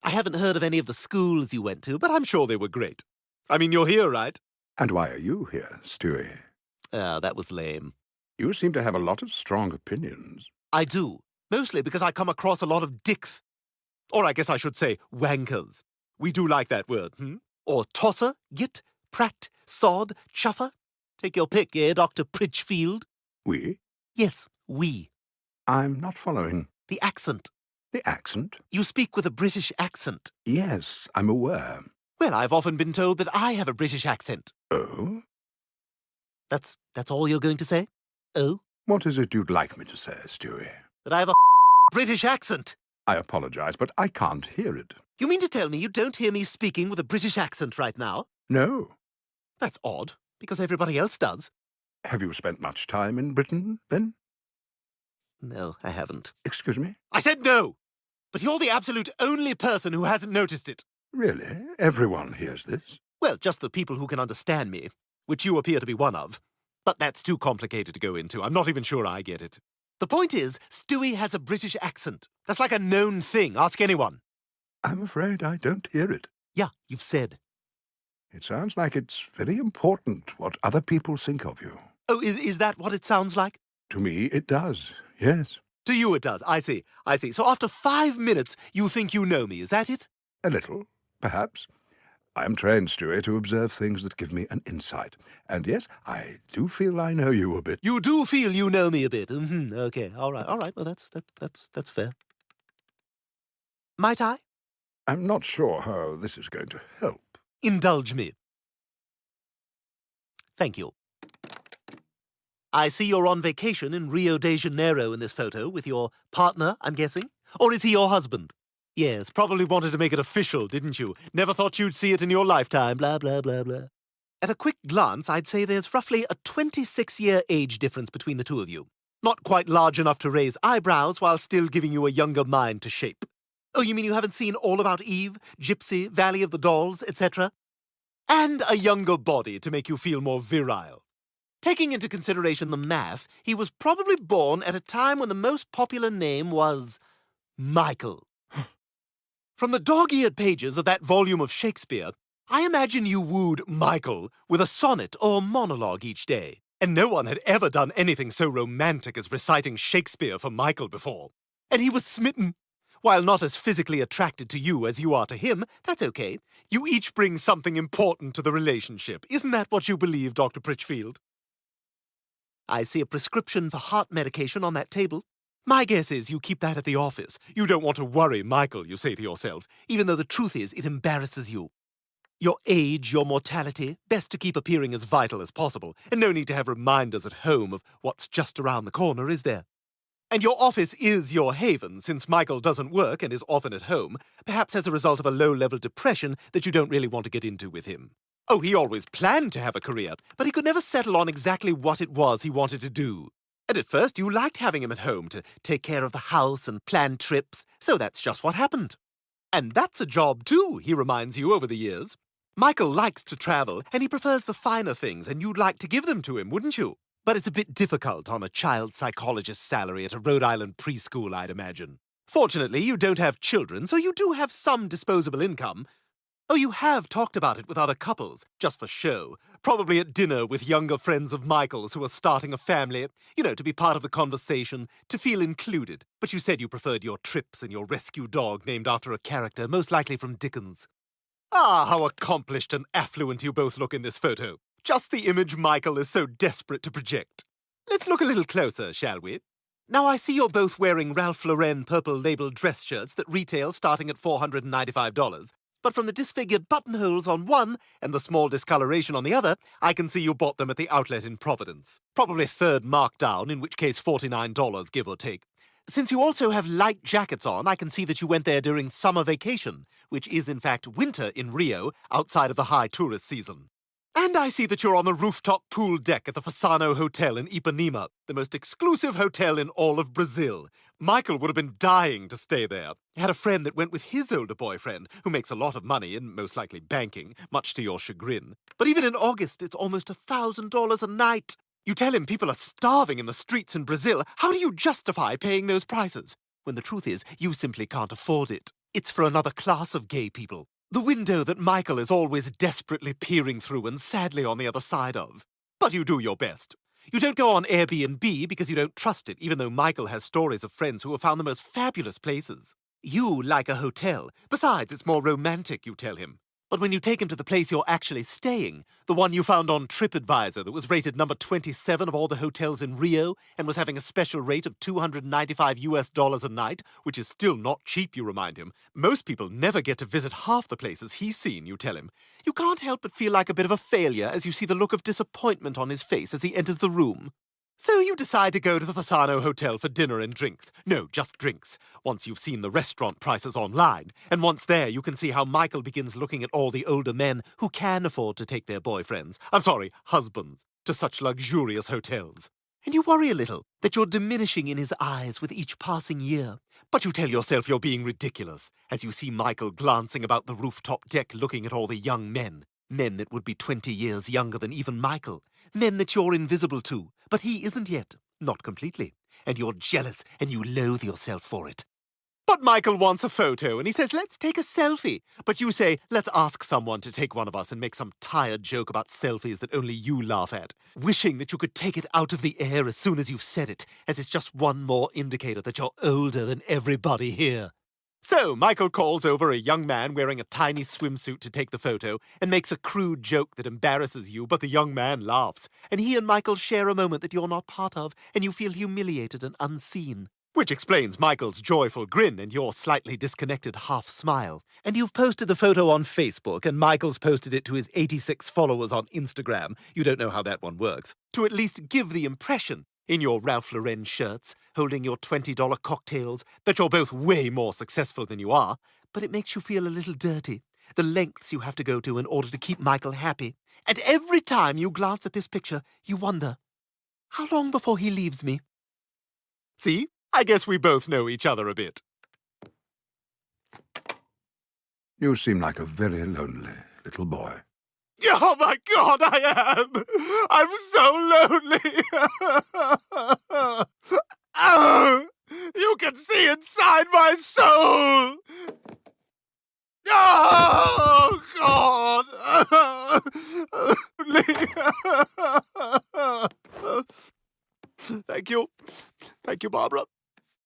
I haven't heard of any of the schools you went to, but I'm sure they were great. I mean, you're here, right? And why are you here, Stewie? Ah, that was lame. You seem to have a lot of strong opinions. I do. Mostly because I come across a lot of dicks. Or I guess I should say wankers. We do like that word, Or tosser, git, prat, sod, chuffer. Take your pick, Dr. Pritchfield? We? Yes, we. I'm not following. The accent. The accent? You speak with a British accent. Yes, I'm aware. Well, I've often been told that I have a British accent. Oh? That's all you're going to say? Oh? What is it you'd like me to say, Stewie? That I have a British accent. I apologize, but I can't hear it. You mean to tell me you don't hear me speaking with a British accent right now? No. That's odd, because everybody else does. Have you spent much time in Britain, then? No, I haven't. Excuse me? I said no! But you're the absolute only person who hasn't noticed it. Really? Everyone hears this? Well, just the people who can understand me, which you appear to be one of. But that's too complicated to go into. I'm not even sure I get it. The point is, Stewie has a British accent. That's like a known thing. Ask anyone. I'm afraid I don't hear it. Yeah, you've said. It sounds like it's very important what other people think of you. Oh, is that what it sounds like? To me, it does, yes. To you it does. I see. So after 5 minutes, you think you know me. Is that it? A little, perhaps. I am trained, Stewie, to observe things that give me an insight. And yes, I do feel I know you a bit. You do feel you know me a bit. Okay. All right. Well, that's fair. Might I? I'm not sure how this is going to help. Indulge me. Thank you. I see you're on vacation in Rio de Janeiro in this photo with your partner, I'm guessing? Or is he your husband? Yes, probably wanted to make it official, didn't you? Never thought you'd see it in your lifetime, blah, blah, blah, blah. At a quick glance, I'd say there's roughly a 26-year age difference between the two of you. Not quite large enough to raise eyebrows while still giving you a younger mind to shape. Oh, you mean you haven't seen All About Eve, Gypsy, Valley of the Dolls, etc.? And a younger body to make you feel more virile. Taking into consideration the math, he was probably born at a time when the most popular name was Michael. From the dog-eared pages of that volume of Shakespeare, I imagine you wooed Michael with a sonnet or monologue each day. And no one had ever done anything so romantic as reciting Shakespeare for Michael before. And he was smitten. While not as physically attracted to you as you are to him, that's okay. You each bring something important to the relationship. Isn't that what you believe, Dr. Pritchfield? I see a prescription for heart medication on that table. My guess is you keep that at the office. You don't want to worry Michael, you say to yourself, even though the truth is it embarrasses you. Your age, your mortality, best to keep appearing as vital as possible, and no need to have reminders at home of what's just around the corner, is there? And your office is your haven, since Michael doesn't work and is often at home, perhaps as a result of a low-level depression that you don't really want to get into with him. Oh, he always planned to have a career, but he could never settle on exactly what it was he wanted to do. And at first, you liked having him at home to take care of the house and plan trips, so that's just what happened. And that's a job, too, he reminds you over the years. Michael likes to travel, and he prefers the finer things, and you'd like to give them to him, wouldn't you? But it's a bit difficult on a child psychologist's salary at a Rhode Island preschool, I'd imagine. Fortunately, you don't have children, so you do have some disposable income. Oh, you have talked about it with other couples, just for show. Probably at dinner with younger friends of Michael's who are starting a family. You know, to be part of the conversation, to feel included. But you said you preferred your trips and your rescue dog named after a character, most likely from Dickens. Ah, how accomplished and affluent you both look in this photo. Just the image Michael is so desperate to project. Let's look a little closer, shall we? Now, I see you're both wearing Ralph Lauren purple-labeled dress shirts that retail starting at $495. But from the disfigured buttonholes on one and the small discoloration on the other, I can see you bought them at the outlet in Providence. Probably third markdown, in which case $49, give or take. Since you also have light jackets on, I can see that you went there during summer vacation, which is in fact winter in Rio, outside of the high tourist season. And I see that you're on the rooftop pool deck at the Fasano Hotel in Ipanema, the most exclusive hotel in all of Brazil. Michael would have been dying to stay there. He had a friend that went with his older boyfriend, who makes a lot of money in most likely banking, much to your chagrin. But even in August, it's almost $1,000 a night. You tell him people are starving in the streets in Brazil. How do you justify paying those prices? When the truth is, you simply can't afford it. It's for another class of gay people. The window that Michael is always desperately peering through and sadly on the other side of. But you do your best. You don't go on Airbnb because you don't trust it, even though Michael has stories of friends who have found the most fabulous places. You like a hotel. Besides, it's more romantic, you tell him. But when you take him to the place you're actually staying, the one you found on TripAdvisor that was rated number 27 of all the hotels in Rio and was having a special rate of $295 a night, which is still not cheap, you remind him. Most people never get to visit half the places he's seen, you tell him. You can't help but feel like a bit of a failure as you see the look of disappointment on his face as he enters the room. So you decide to go to the Fasano Hotel for dinner and drinks. No, just drinks. Once you've seen the restaurant prices online. And once there, you can see how Michael begins looking at all the older men who can afford to take their husbands, to such luxurious hotels. And you worry a little that you're diminishing in his eyes with each passing year. But you tell yourself you're being ridiculous as you see Michael glancing about the rooftop deck looking at all the young men. Men that would be 20 years younger than even Michael. Men that you're invisible to, but he isn't yet. Not completely. And you're jealous and you loathe yourself for it. But Michael wants a photo and he says, let's take a selfie. But you say, let's ask someone to take one of us and make some tired joke about selfies that only you laugh at. Wishing that you could take it out of the air as soon as you've said it, as it's just one more indicator that you're older than everybody here. So, Michael calls over a young man wearing a tiny swimsuit to take the photo and makes a crude joke that embarrasses you, but the young man laughs. And he and Michael share a moment that you're not part of, and you feel humiliated and unseen. Which explains Michael's joyful grin and your slightly disconnected half smile. And you've posted the photo on Facebook, and Michael's posted it to his 86 followers on Instagram. You don't know how that one works. To at least give the impression, in your Ralph Lauren shirts, holding your $20 cocktails, that you're both way more successful than you are, but it makes you feel a little dirty. The lengths you have to go to in order to keep Michael happy. And every time you glance at this picture, you wonder, how long before he leaves me? See? I guess we both know each other a bit. You seem like a very lonely little boy. Oh my God, I am! I'm so lonely! Oh, you can see inside my soul! Oh, God!